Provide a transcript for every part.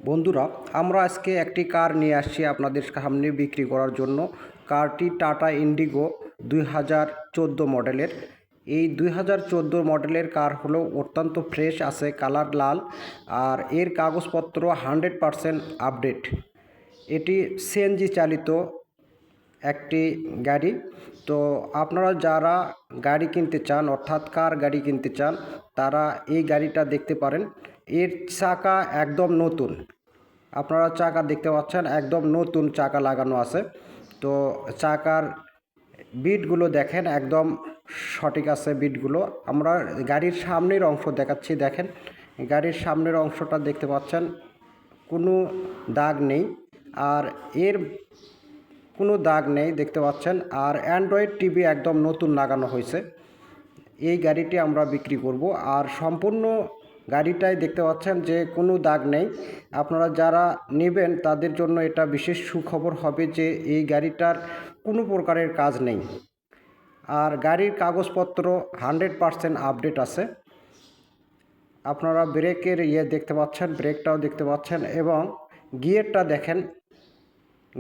বন্ধুরা, আমরা আজকে একটি কার নিয়ে আসছি আপনাদের সামনে বিক্রি করার জন্য। কারটি টাটা ইন্ডিগো 2014 মডেলের। এই 2014 মডেলের কার হলো অত্যন্ত ফ্রেশ আছে, কালার লাল, আর এর কাগজপত্র 100% আপডেট। এটি সিএনজি চালিত একটি গাড়ি। তো আপনারা যারা গাড়ি কিনতে চান, অর্থাৎ কার গাড়ি কিনতে চান, তারা এই গাড়িটা দেখতে পারেন। এর চাকা একদম নতুন, আপনারা চাকা দেখতে পাচ্ছেন, একদম নতুন চাকা লাগানো আছে। তো চাকার বিটগুলো দেখেন, একদম সঠিক আছে বিটগুলো। আমরা গাড়ির সামনের অংশ দেখাচ্ছি, দেখেন গাড়ির সামনের অংশটা দেখতে পাচ্ছেন, কোনো দাগ নেই, আর এর কোনো দাগ নেই দেখতে পাচ্ছেন। আর অ্যান্ড্রয়েড টিভি একদম নতুন লাগানো হয়েছে। এই গাড়িটি আমরা বিক্রি করব। আর সম্পূর্ণ গাড়িটাই দেখতে পাচ্ছেন যে কোনো দাগ নেই। আপনারা যারা নেবেন তাদের জন্য এটা বিশেষ সুখবর হবে যে এই গাড়িটার কোনো প্রকারের কাজ নেই। আর গাড়ির কাগজপত্র 100% আপডেট আছে। আপনারা ব্রেকের দেখতে পাচ্ছেন, ব্রেকটাও দেখতে পাচ্ছেন, এবং গিয়ারটা দেখেন,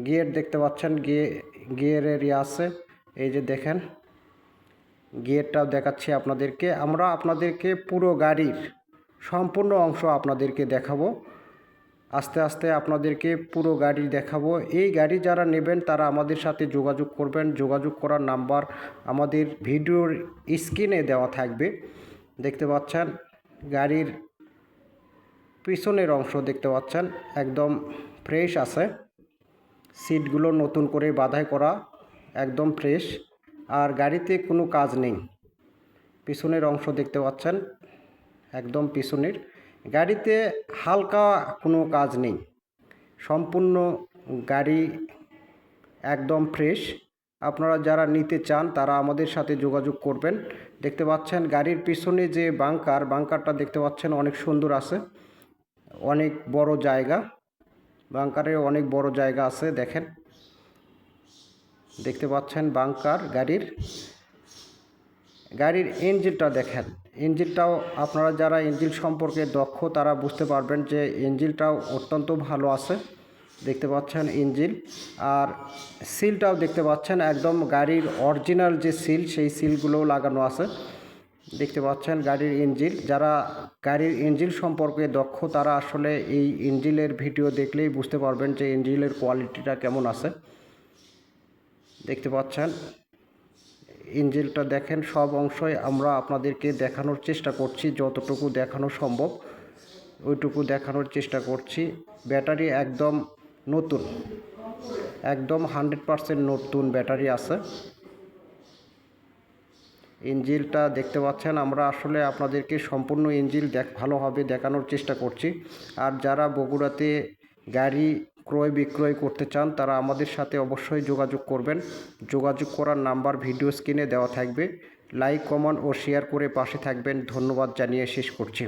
গিয়ার দেখতে পাচ্ছেন, গিয়ারের আছে, এই যে দেখেন গিয়ারটাও দেখাচ্ছি আপনাদেরকে। আমরা আপনাদেরকে পুরো গাড়ির সম্পূর্ণ অংশ আপনাদেরকে দেখাবো, আস্তে আস্তে আপনাদেরকে পুরো গাড়ি দেখাবো। এই গাড়ি যারা নেবেন তারা আমাদের সাথে যোগাযোগ করবেন। যোগাযোগ করার নাম্বার আমাদের ভিডিওর স্ক্রিনে দেওয়া থাকবে। দেখতে পাচ্ছেন গাড়ির পিছনের অংশ দেখতে পাচ্ছেন, একদম ফ্রেশ আছে। সিটগুলো নতুন করে বাঁধাই করা, একদম ফ্রেশ। আর গাড়িতে কোনো কাজ নেই। পিছনের অংশ দেখতে পাচ্ছেন, একদম পিছনের। গাড়িতে হালকা কোনো কাজ নেই, সম্পূর্ণ গাড়ি একদম ফ্রেশ। আপনারা যারা নিতে চান তারা আমাদের সাথে যোগাযোগ করবেন। দেখতে পাচ্ছেন গাড়ির পিছনে যে বাংকারটা দেখতে পাচ্ছেন, অনেক সুন্দর আছে, অনেক বড় জায়গা, বাংকারে অনেক বড় জায়গা আছে। দেখেন, দেখতে পাচ্ছেন বাংকার। গাড়ির ইঞ্জিনটা দেখেন, ইঞ্জিনটাও আপনারা যারা ইঞ্জিন সম্পর্কে দক্ষ তারা বুঝতে পারবেন যে ইঞ্জিনটাও অত্যন্ত ভালো আছে। দেখতে পাচ্ছেন ইঞ্জিন। আর সিলটাও দেখতে পাচ্ছেন, একদম গাড়ির অরিজিনাল যে সিল, সেই সিলগুলোও লাগানো আছে। দেখতে পাচ্ছেন গাড়ির ইঞ্জিন। যারা গাড়ির ইঞ্জিন সম্পর্কে দক্ষ তারা আসলে এই ইঞ্জিনের ভিডিও দেখলেই বুঝতে পারবেন যে ইঞ্জিনের কোয়ালিটিটা কেমন আছে। দেখতে পাচ্ছেন ইঞ্জিনটা দেখেন, সব অংশই আমরা আপনাদেরকে দেখানোর চেষ্টা করছি, যতটুকু দেখানো সম্ভব ওইটুকু দেখানোর চেষ্টা করছি। ব্যাটারি একদম নতুন, একদম 100% নতুন ব্যাটারি আছে। ইঞ্জিনটা দেখতে পাচ্ছেন, আমরা আসলে আপনাদেরকে সম্পূর্ণ ইঞ্জিন ভালোভাবে দেখানোর চেষ্টা করছি। আর যারা বগুড়াতে গাড়ি ক্রয় বিক্রয় করতে চান তারা আমাদের সাথে অবশ্যই যোগাযোগ করবেন। যোগাযোগ করার নাম্বার ভিডিও স্ক্রিনে দেওয়া থাকবে। লাইক, কমেন্ট ও শেয়ার করে পাশে থাকবেন। ধন্যবাদ জানিয়ে শেষ করছি।